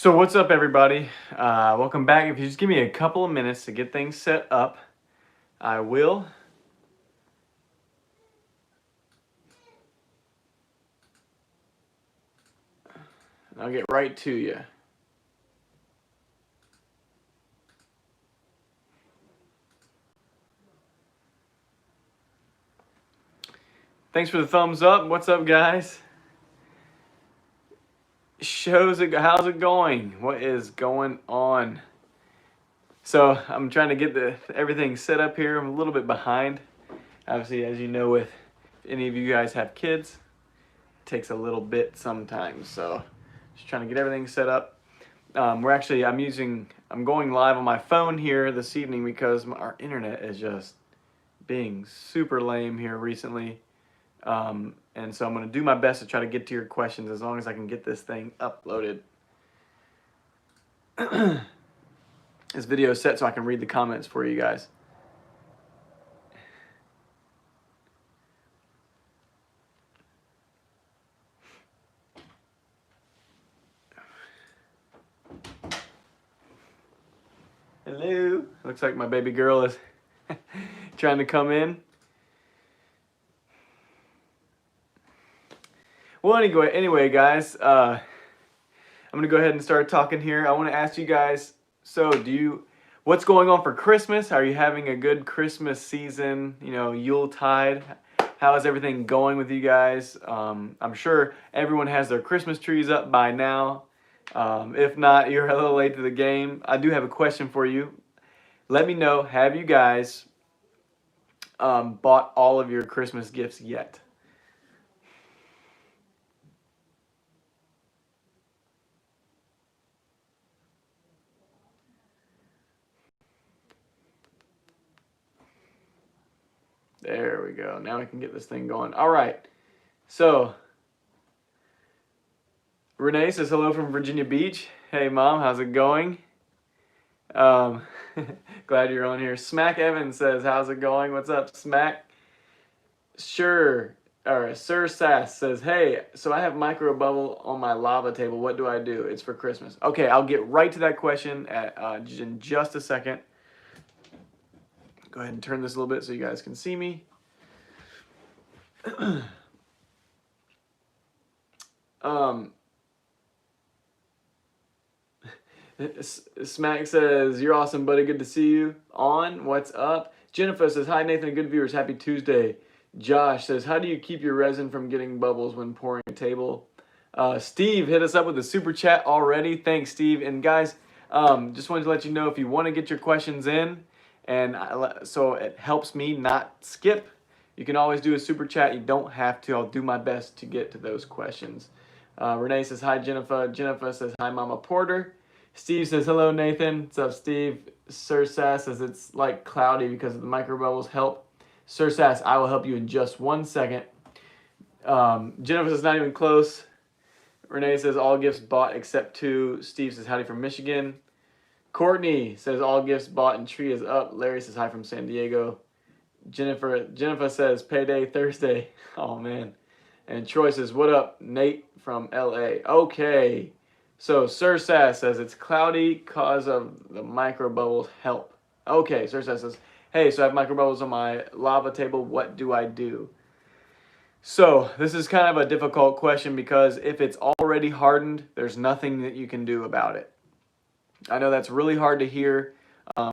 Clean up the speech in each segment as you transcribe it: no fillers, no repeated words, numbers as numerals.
So what's up, everybody? Welcome back. If you just give me a couple of minutes to get things set up, I will. I'll get right to you. Thanks for the thumbs up. What's up, guys? How's it going? What is going on? So I'm trying to get everything set up here. I'm a little bit behind. Obviously, as you know, if any of you guys have kids, it takes a little bit sometimes. So just trying to get everything set up. I'm going live on my phone here this evening because our internet is just being super lame here recently. And so I'm going to do my best to try to get to your questions as long as I can get this thing uploaded. This video is set so I can read the comments for you guys. Hello. Looks like my baby girl is trying to come in. Well, anyway, guys, I'm going to go ahead and start talking here. I want to ask you guys, what's going on for Christmas? Are you having a good Christmas season? You know, Yuletide. How is everything going with you guys? I'm sure everyone has their Christmas trees up by now. If not, you're a little late to the game. I do have a question for you. Let me know, have you guys bought all of your Christmas gifts yet? There we go. Now I can get this thing going. All right. So, Renee says hello from Virginia Beach. Hey, Mom, how's it going? Glad you're on here. Smack Evans says, how's it going? What's up, Smack? Sure. Or Sir Sass says, hey, so I have micro bubble on my lava table. What do I do? It's for Christmas. Okay, I'll get right to that question in just a second. Go ahead and turn this a little bit so you guys can see me. Smack says, you're awesome, buddy. Good to see you. On, what's up? Jennifer says, hi, Nathan and good viewers. Happy Tuesday. Josh says, how do you keep your resin from getting bubbles when pouring a table? Steve hit us up with a super chat already. Thanks, Steve. And guys, just wanted to let you know, if you want to get your questions in, and so it helps me not skip, you can always do a super chat. You don't have to. I'll do my best to get to those questions. Renee says, hi, Jennifer. Jennifer says, hi, Mama Porter. Steve says, hello, Nathan. What's up, Steve? Sir Sass says, it's like cloudy because of the microbubbles. Help. Sir Sass, I will help you in just 1 second. Jennifer says, not even close. Renee says, all gifts bought except 2. Steve says, howdy from Michigan. Courtney says, all gifts bought and tree is up. Larry says, hi from San Diego. Jennifer says, payday Thursday. Oh, man. And Troy says, what up, Nate from LA. Okay. So Sir Sass says, it's cloudy cause of the microbubbles. Help. Okay, Sir Sass says, hey, so I have microbubbles on my lava table. What do I do? So this is kind of a difficult question because if it's already hardened, there's nothing that you can do about it. I know that's really hard to hear,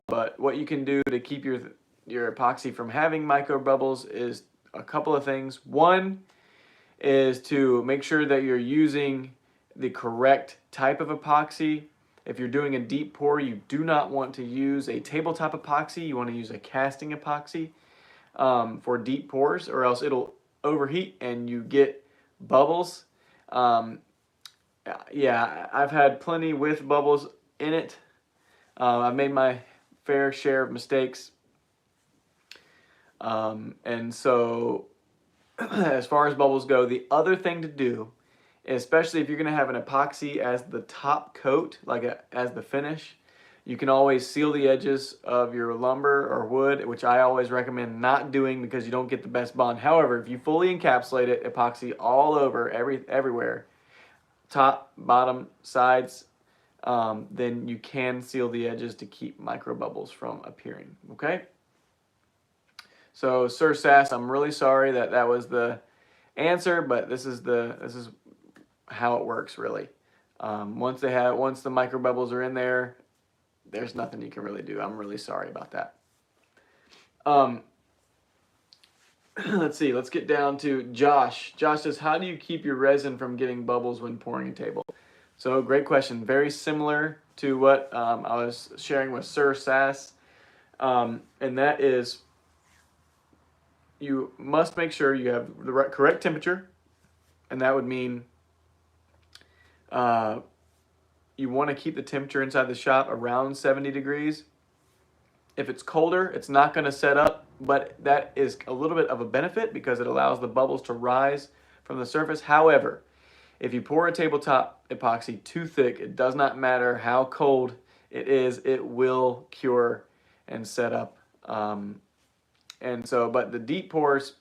but what you can do to keep your epoxy from having microbubbles is a couple of things. One is to make sure that you're using the correct type of epoxy. If you're doing a deep pour, you do not want to use a tabletop epoxy. You want to use a casting epoxy for deep pours, or else it'll overheat and you get bubbles. Yeah, I've had plenty with bubbles in it. I've made my fair share of mistakes. And so as far as bubbles go, the other thing to do, especially if you're going to have an epoxy as the top coat, as the finish, you can always seal the edges of your lumber or wood, which I always recommend not doing because you don't get the best bond. However, if you fully encapsulate it, epoxy all over, everywhere, top, bottom, sides, then you can seal the edges to keep micro bubbles from appearing. Okay. So Sir Sass, I'm really sorry that that was the answer, but this is how it works really. Once the micro bubbles are in there, there's nothing you can really do. I'm really sorry about that. Let's see. Let's get down to Josh. Josh says, "How do you keep your resin from getting bubbles when pouring a table?" So great question. Very similar to what I was sharing with Sir Sass, and that is you must make sure you have the correct temperature, and that would mean you want to keep the temperature inside the shop around 70 degrees. If it's colder, it's not going to set up, but that is a little bit of a benefit because it allows the bubbles to rise from the surface. However, if you pour a tabletop epoxy too thick, it does not matter how cold it is, it will cure and set up. But the deep pours,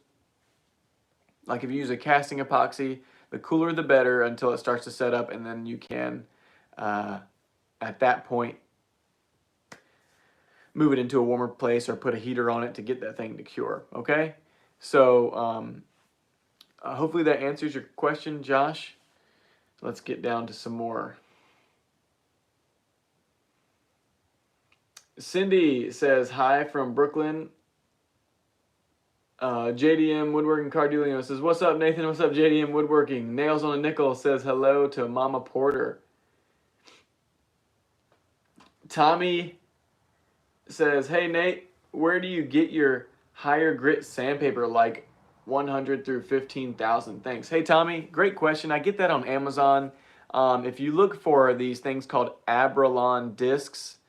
like if you use a casting epoxy, the cooler the better until it starts to set up, and then you can, at that point, move it into a warmer place or put a heater on it to get that thing to cure, okay? So hopefully that answers your question, Josh. Let's get down to some more. Cindy says, "Hi from Brooklyn." JDM Woodworking Cardulino says, "What's up, Nathan? What's up, JDM Woodworking?" Nails on a Nickel says hello to Mama Porter. Tommy says, "Hey Nate, where do you get your higher grit sandpaper like 100 through 15,000? Thanks." Hey Tommy, great question. I get that on Amazon. If you look for these things called Abralon discs,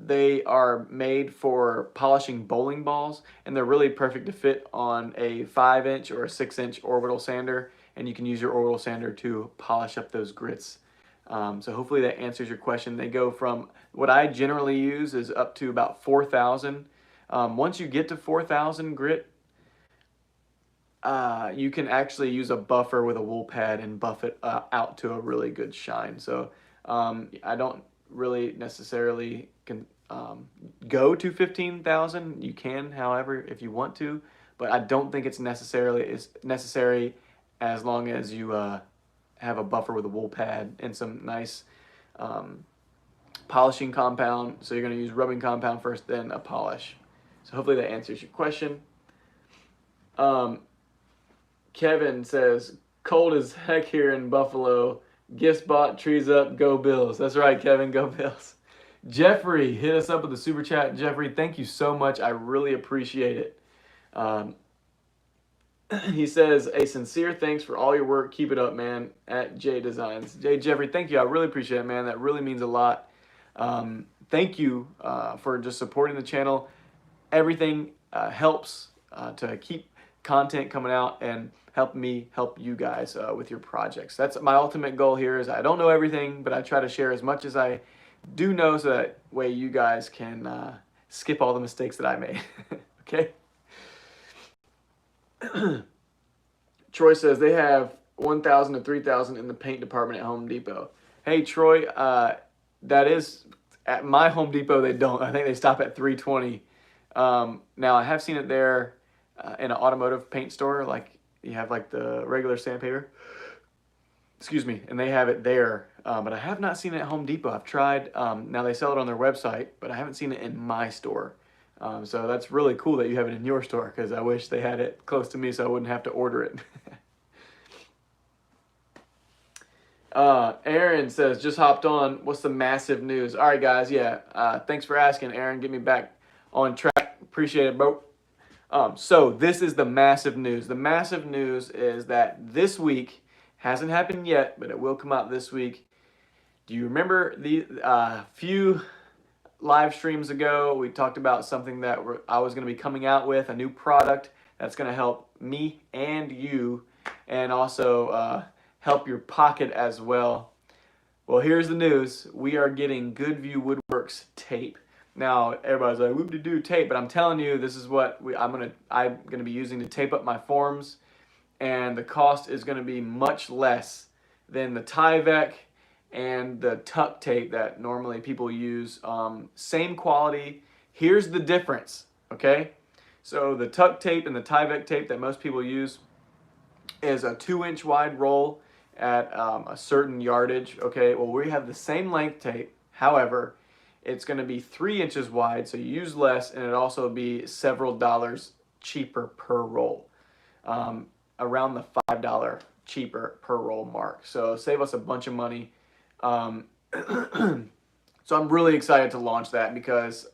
they are made for polishing bowling balls, and they're really perfect to fit on a 5-inch or a 6-inch orbital sander, and you can use your orbital sander to polish up those grits. So hopefully that answers your question. They go from, what I generally use is up to about 4,000. Once you get to 4,000 grit, you can actually use a buffer with a wool pad and buff it out to a really good shine. So I don't really necessarily go to 15,000. You can, however, if you want to, but I don't think it's necessary as long as you have a buffer with a wool pad and some nice polishing compound. So you're going to use rubbing compound first, then a polish. So hopefully that answers your question. Kevin says, "Cold as heck here in Buffalo. Gifts bought, trees up, go Bills." That's right, Kevin, go Bills. Jeffrey hit us up with a super chat. Jeffrey, thank you so much. I really appreciate it. He says, "A sincere thanks for all your work. Keep it up, man." At J Designs. Jeffrey, thank you. I really appreciate it, man. That really means a lot. Thank you for just supporting the channel. Everything helps to keep content coming out and help me help you guys with your projects. That's my ultimate goal here. Is I don't know everything, but I try to share as much as I do know, so that way you guys can skip all the mistakes that I made. Okay. Troy says they have 1,000 to 3,000 in the paint department at Home Depot. Hey Troy, that is at my Home Depot. They don't. I think they stop at 320. Now I have seen it there in an automotive paint store, like you have like the regular sandpaper. Excuse me, and they have it there, but I have not seen it at Home Depot. I've tried. Now they sell it on their website, but I haven't seen it in my store. So that's really cool that you have it in your store, because I wish they had it close to me so I wouldn't have to order it. Aaron says, "Just hopped on. What's the massive news?" All right, guys. Yeah. Thanks for asking, Aaron. Get me back on track. Appreciate it, bro. So this is the massive news. The massive news is that this week, hasn't happened yet, but it will come out this week. Do you remember the few live streams ago, we talked about something that I was going to be coming out with, a new product that's going to help me and you, and also help your pocket as well. Well, here's the news. We are getting GoodView Woodworks tape. Now, everybody's like, "Whoop-de-doo tape," but I'm telling you, this is what I'm gonna be using to tape up my forms, and the cost is going to be much less than the Tyvek and the tuck tape that normally people use. Same quality. Here's the difference, okay? So the tuck tape and the Tyvek tape that most people use is a 2-inch wide roll at a certain yardage, okay? Well, we have the same length tape. However, it's going to be 3 inches wide, so you use less, and it also be several dollars cheaper per roll, around the $5 cheaper per roll mark. So save us a bunch of money. So I'm really excited to launch that because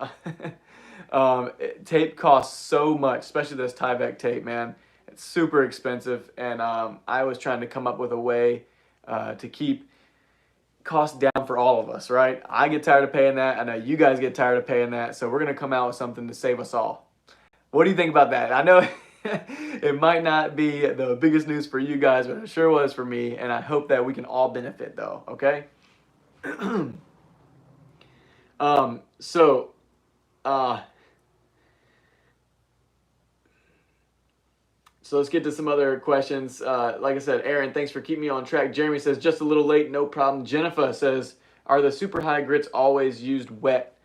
tape costs so much, especially this Tyvek tape, man. It's super expensive, and I was trying to come up with a way to keep costs down for all of us, right? I get tired of paying that. I know you guys get tired of paying that, so we're going to come out with something to save us all. What do you think about that? I know it might not be the biggest news for you guys, but it sure was for me, and I hope that we can all benefit, though, okay? So, so let's get to some other questions. Like I said, Aaron, thanks for keeping me on track. Jeremy says, just a little late, no problem. Jennifer says, are the super high grits always used wet?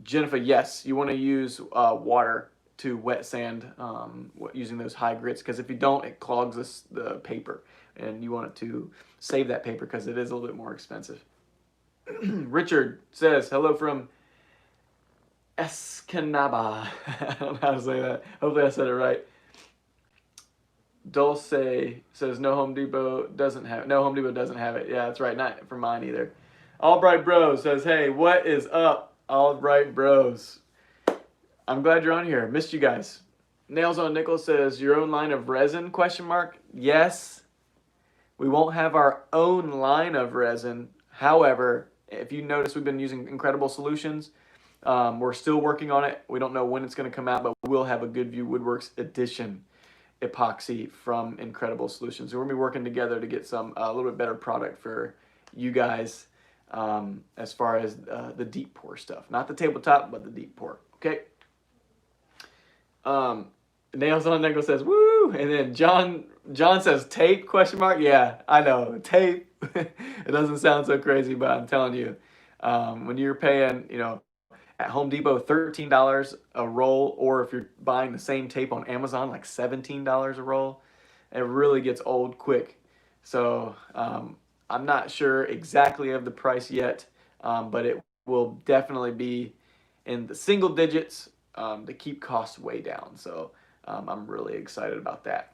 Jennifer, yes. You want to use water to wet sand using those high grits, because if you don't, it clogs the paper, and you want it to save that paper because it is a little bit more expensive. Richard says, hello from Escanaba. I don't know how to say that. Hopefully I said it right. Dulce says no Home Depot doesn't have it. Yeah, that's right. Not for mine either. Albright Bros says, hey, what is up, Albright Bros? I'm glad you're on here. Missed you guys. Nails on Nickel says, your own line of resin, question mark? Yes. We won't have our own line of resin. However, if you notice, we've been using Incredible Solutions. We're still working on it. We don't know when it's going to come out, but we'll have a GoodView Woodworks edition epoxy from Incredible Solutions. We're going to be working together to get a little bit better product for you guys as far as the deep pour stuff. Not the tabletop, but the deep pour. Okay. Nails on Nickel says, woo! And then John says, tape, question mark? Yeah, I know, tape. It doesn't sound so crazy, but I'm telling you, when you're paying, at Home Depot, $13 a roll, or if you're buying the same tape on Amazon, like $17 a roll, it really gets old quick. So I'm not sure exactly of the price yet, but it will definitely be in the single digits to keep costs way down. So I'm really excited about that.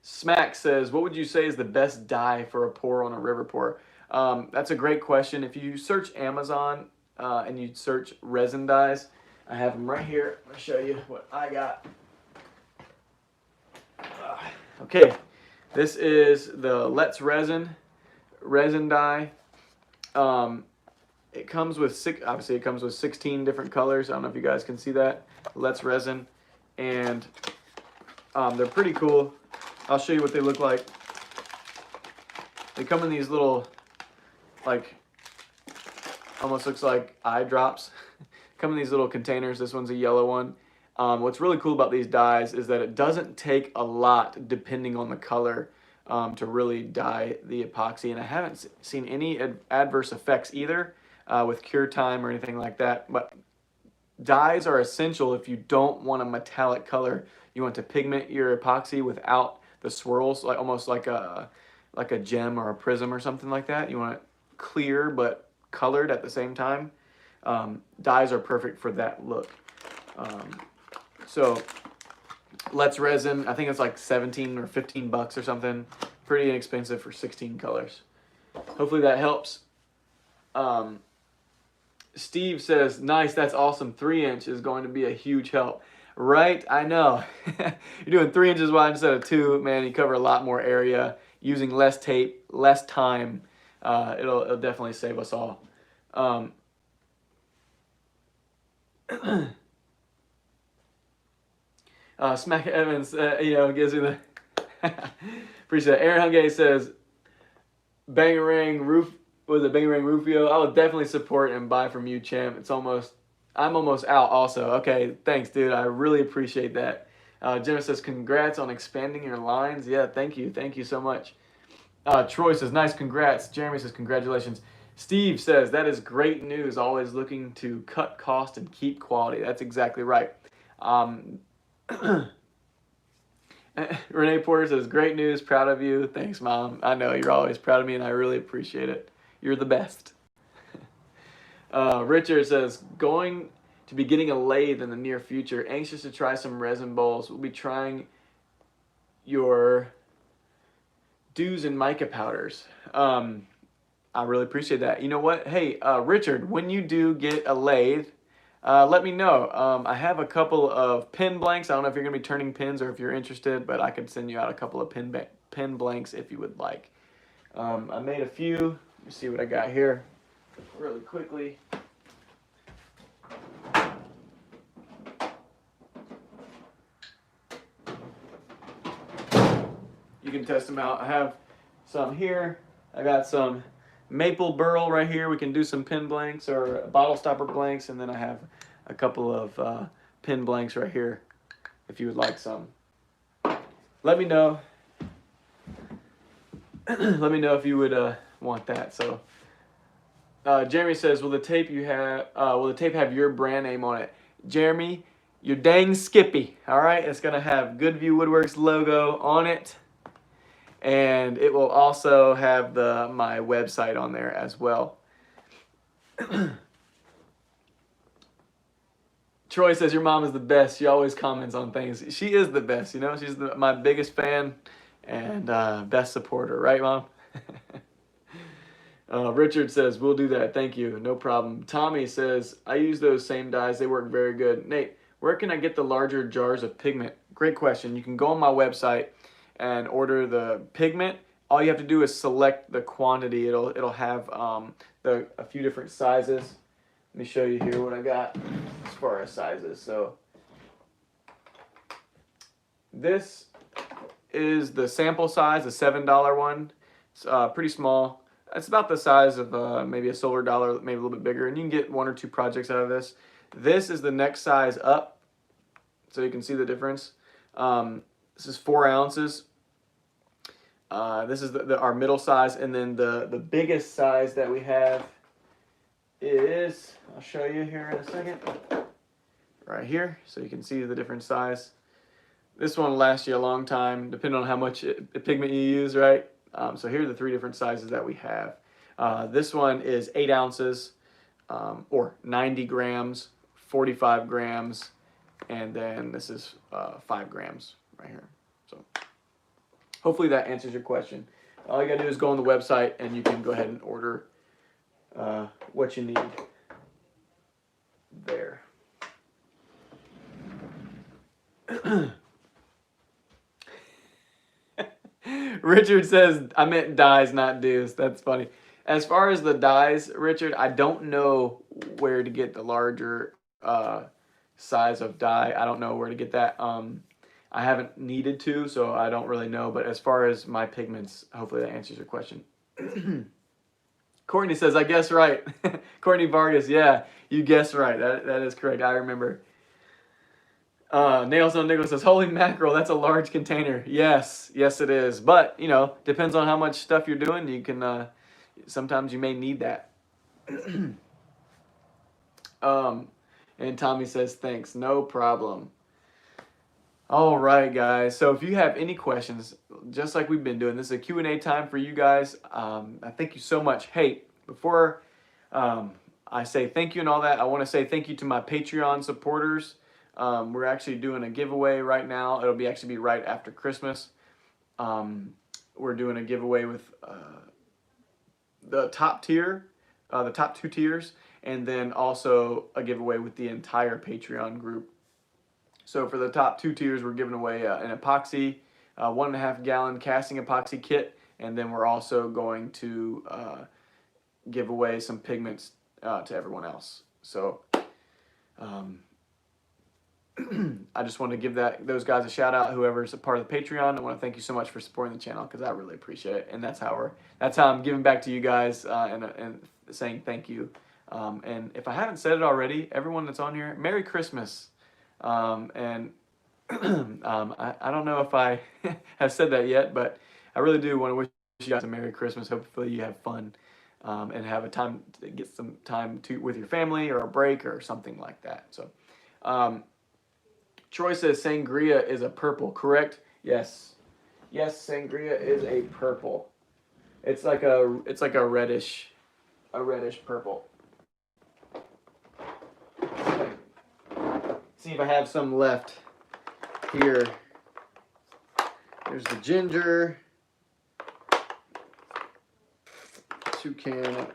Smack says, what would you say is the best dye for a pour on a river pour? That's a great question. If you search Amazon and you search resin dyes, I have them right here. I'll show you what I got. Okay, this is the Let's Resin dye. It comes with obviously it comes with 16 different colors. I don't know if you guys can see that. Let's Resin, and they're pretty cool. I'll show you what they look like. They come in these little, like, almost looks like eye drops. Come in these little containers. This one's a yellow one. What's really cool about these dyes is that it doesn't take a lot, depending on the color, to really dye the epoxy. And I haven't seen any adverse effects either with cure time or anything like that. But dyes are essential if you don't want a metallic color. You want to pigment your epoxy without the swirls, like almost like a gem or a prism or something like that. You want it clear but colored at the same time. Dyes are perfect for that look. So Let's Resin, I think it's like 17 or 15 bucks or something. Pretty inexpensive for 16 colors. Hopefully that helps. Steve says, nice, that's awesome. 3-inch is going to be a huge help. Right, I know. You're doing 3 inches wide instead of 2, man. You cover a lot more area using less tape, less time. It'll definitely save us all. Smack Evans, gives me the appreciate it. Aaron Hungay says, Bangarang Rufio. I will definitely support and buy from you, champ. I'm almost out also. Okay, thanks, dude. I really appreciate that. Jenna says, congrats on expanding your lines. Yeah, thank you. Thank you so much. Troy says, nice, congrats. Jeremy says, congratulations. Steve says, that is great news. Always looking to cut cost and keep quality. That's exactly right. Renee Porter says, great news. Proud of you. Thanks, Mom. I know you're always proud of me, and I really appreciate it. You're the best. Richard says, going to be getting a lathe in the near future. Anxious to try some resin bowls. We'll be trying your dews and mica powders. I really appreciate that. You know what? Hey, Richard, when you do get a lathe, let me know. I have a couple of pin blanks. I don't know if you're going to be turning pins or if you're interested, but I could send you out a couple of pin blanks if you would like. I made a few. Let me see what I got here really quickly. You can test them out. I have some here. I got some maple burl right here. We can do some pin blanks or bottle stopper blanks, and then I have a couple of pin blanks right here if you would like some. Let me know. Let me know if you would want that. So Jeremy says, will the tape have your brand name on it? Jeremy, you're dang skippy. All right, it's gonna have GoodView Woodworks logo on it. And it will also have my website on there as well. Troy says, your mom is the best. She always comments on things. She is the best, you know. She's my biggest fan and best supporter. Right, Mom? Richard says, we'll do that. Thank you. No problem. Tommy says, I use those same dyes. They work very good. Nate, where can I get the larger jars of pigment? Great question. You can go on my website and order the pigment. All you have to do is select the quantity. It'll have a few different sizes. Let me show you here what I got as far as sizes. So this is the sample size, the $7 one. It's pretty small. It's about the size of maybe a solar dollar, maybe a little bit bigger, and you can get 1 or 2 projects out of this. This is the next size up, so you can see the difference. This is 4 ounces. This is our middle size, and then the biggest size that we have is, I'll show you here in a second, right here, so you can see the different size. This one will last you a long time, depending on how much pigment you use, right? So here are the 3 different sizes that we have. This one is 8 ounces, or 90 grams, 45 grams, and then this is 5 grams right here. So hopefully that answers your question. All you gotta do is go on the website and you can go ahead and order what you need there. Richard says, I meant dyes, not dews. That's funny. As far as the dyes, Richard, I don't know where to get the larger size of dye. I don't know where to get that. I haven't needed to, so I don't really know. But as far as my pigments, hopefully that answers your question. Courtney says, I guess right. Courtney Vargas, yeah, you guessed right. That is correct. I remember. Nails on Nicholas says, holy mackerel, that's a large container. Yes, yes it is. But, you know, depends on how much stuff you're doing. You can, sometimes you may need that. And Tommy says, thanks, no problem. All right, guys. So if you have any questions, just like we've been doing, this is a Q&A time for you guys. I thank you so much. Hey, before I say thank you and all that, I want to say thank you to my Patreon supporters. We're actually doing a giveaway right now. It'll actually be right after Christmas. We're doing a giveaway with the top tier, the top 2 tiers, and then also a giveaway with the entire Patreon group. So for the top 2 tiers, we're giving away an epoxy, 1.5 gallon casting epoxy kit, and then we're also going to give away some pigments to everyone else. So I just want to give those guys a shout out. Whoever's a part of the Patreon, I want to thank you so much for supporting the channel because I really appreciate it, and that's how I'm giving back to you guys and saying thank you. And if I haven't said it already, everyone that's on here, Merry Christmas. And I don't know if I have said that yet, but I really do want to wish you guys a Merry Christmas. Hopefully you have fun and have a time to get some time to with your family or a break or something like that. So, um, Troy says sangria is a purple, correct? Yes. Yes, sangria is a purple. It's like a reddish purple. Okay. See if I have some left here. There's the ginger. Toucan.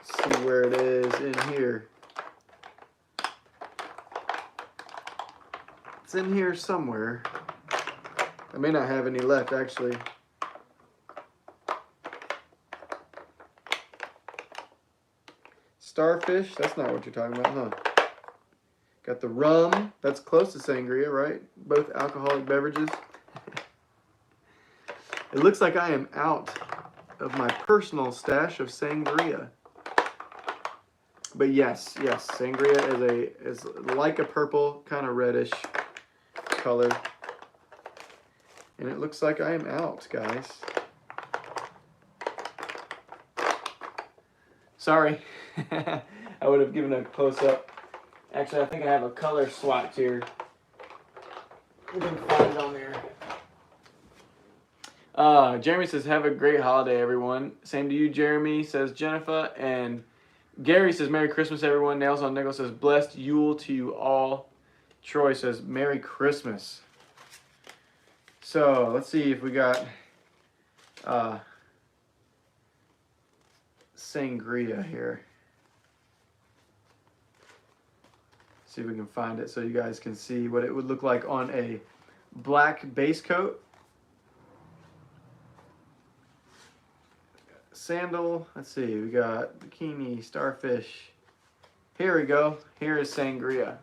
See where it is in here. It's in here somewhere. I may not have any left, actually. Starfish, that's not what you're talking about, huh? Got the rum, that's close to sangria, right? Both alcoholic beverages. It looks like I am out of my personal stash of sangria. But yes, sangria is like a purple, kind of reddish color. And it looks like I am out, guys. Sorry. I would have given a close-up. Actually, I think I have a color swatch here. We can find it on there. Jeremy says, have a great holiday, everyone. Same to you, Jeremy, says Jennifer. And Gary says, Merry Christmas, everyone. Nails on Nickel says, blessed Yule to you all. Troy says, Merry Christmas. So, let's see if we got sangria here. See if we can find it so you guys can see what it would look like on a black base coat. Sandal, let's see, we got bikini, starfish. Here we go. Here is sangria.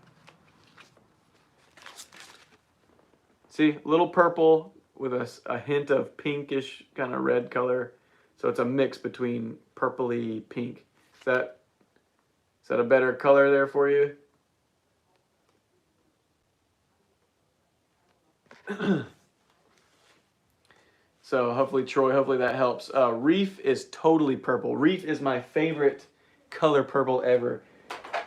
See, a little purple with a hint of pinkish kind of red color. So it's a mix between purpley pink. Is that a better color there for you? So hopefully, Troy, hopefully that helps. Reef is totally purple. Reef is my favorite color purple ever.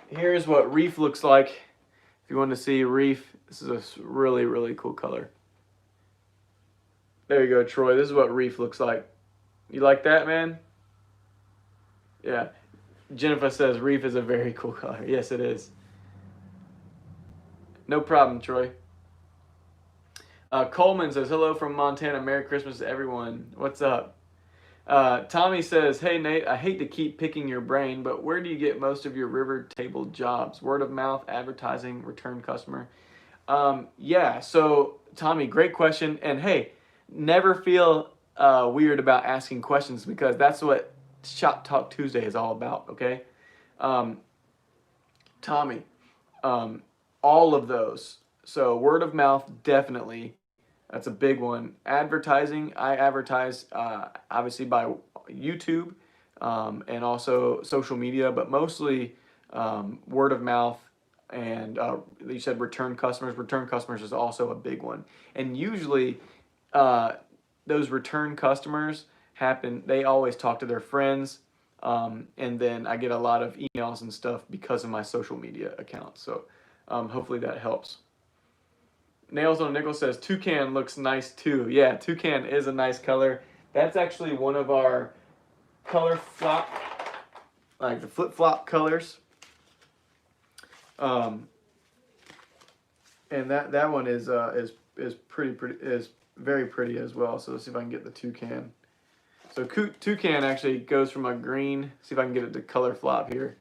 Here's what Reef looks like. If you want to see Reef, this is a really, really cool color. There you go, Troy. This is what Reef looks like. You like that, man? Yeah. Jennifer says Reef is a very cool color. Yes, it is. No problem, Troy. Coleman says, hello from Montana. Merry Christmas to everyone. What's up? Tommy says, hey, Nate, I hate to keep picking your brain, but where do you get most of your river table jobs? Word of mouth, advertising, return customer? Yeah, so Tommy, great question. And hey, never feel weird about asking questions because that's what Shop Talk Tuesday is all about, okay? Tommy, all of those. So word of mouth, definitely. That's a big one. Advertising, I advertise obviously by YouTube and also social media, but mostly word of mouth and you said return customers. Return customers is also a big one. And usually those return customers they always talk to their friends and then I get a lot of emails and stuff because of my social media accounts. So hopefully that helps. Nails on a Nickel says, Toucan looks nice too. Yeah, Toucan is a nice color. That's actually one of our color flop, like the flip-flop colors. And that one is very pretty as well. So let's see if I can get the Toucan. So Toucan actually goes from a green, see if I can get it to color flop here,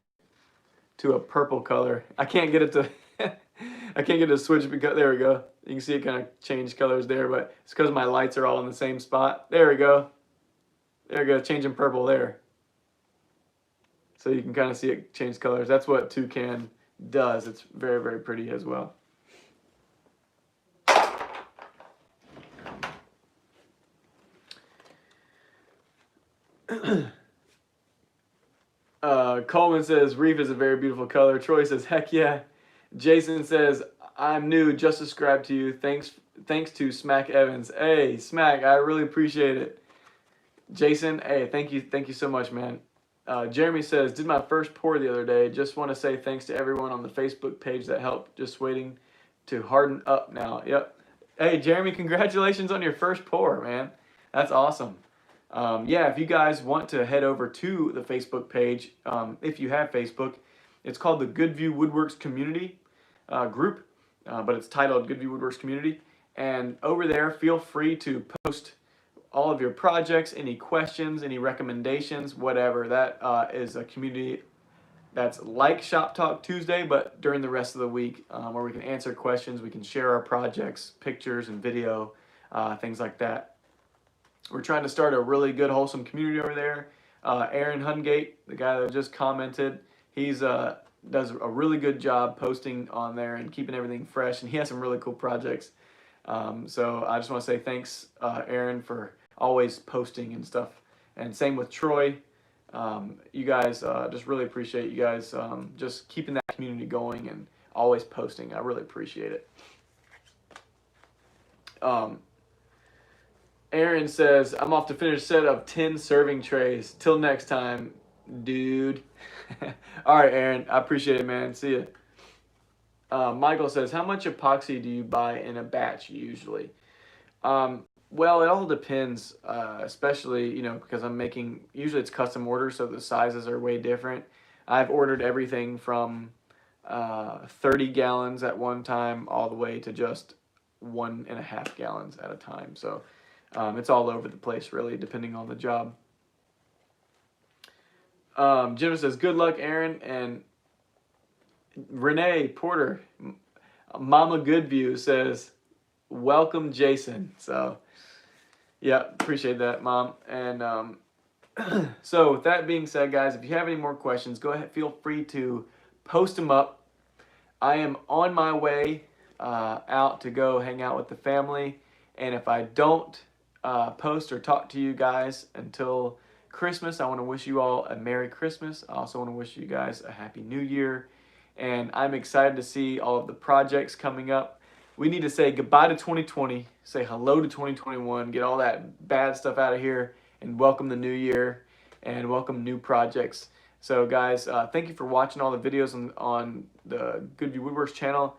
to a purple color. I can't get it to I can't get it to switch because there we go. You can see it kind of change colors there, but it's because my lights are all in the same spot. There we go. There we go, changing purple there. So you can kind of see it change colors. That's what Toucan does. It's very, very pretty as well. Coleman says, Reef is a very beautiful color. Troy says, heck yeah. Jason says, I'm new, just subscribed to you. Thanks to Smack Evans. Hey, Smack, I really appreciate it. Jason, hey, thank you so much, man. Jeremy says, did my first pour the other day. Just want to say thanks to everyone on the Facebook page that helped. Just waiting to harden up now. Yep. Hey, Jeremy, congratulations on your first pour, man. That's awesome. Yeah, if you guys want to head over to the Facebook page, if you have Facebook, it's called the GoodView Woodworks Community group, but it's titled GoodView Woodworks Community. And over there, feel free to post all of your projects, any questions, any recommendations, whatever. That is a community that's like Shop Talk Tuesday, but during the rest of the week, where we can answer questions, we can share our projects, pictures and video, things like that. We're trying to start a really good, wholesome community over there. Aaron Hungate, the guy that just commented, he's does a really good job posting on there and keeping everything fresh, and he has some really cool projects. So I just want to say thanks, Aaron, for always posting and stuff. And same with Troy. You guys, just really appreciate you guys just keeping that community going and always posting. I really appreciate it. Aaron says, I'm off to finish a set of 10 serving trays. Till next time, dude. All right, Aaron. I appreciate it, man. See ya. Michael says, how much epoxy do you buy in a batch usually? Well, it all depends, especially, because I'm making, usually it's custom orders, so the sizes are way different. I've ordered everything from 30 gallons at one time all the way to just 1.5 gallons at a time. So it's all over the place, really, depending on the job. Jim says, good luck, Aaron. And Renee Porter, Mama GoodView, says, welcome, Jason. So, yeah, appreciate that, Mom. And so with that being said, guys, if you have any more questions, go ahead, feel free to post them up. I am on my way out to go hang out with the family. And if I don't post or talk to you guys until Christmas, I want to wish you all a Merry Christmas. I also want to wish you guys a Happy New Year. And I'm excited to see all of the projects coming up. We need to say goodbye to 2020, say hello to 2021, get all that bad stuff out of here, and welcome the new year, and welcome new projects. So guys, thank you for watching all the videos on the GoodView Woodworks channel.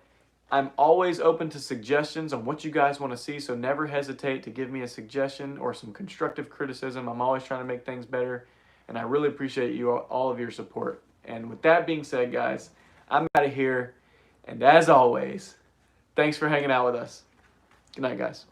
I'm always open to suggestions on what you guys want to see, so never hesitate to give me a suggestion or some constructive criticism. I'm always trying to make things better, and I really appreciate you all of your support. And with that being said, guys, I'm out of here, and as always, thanks for hanging out with us. Good night, guys.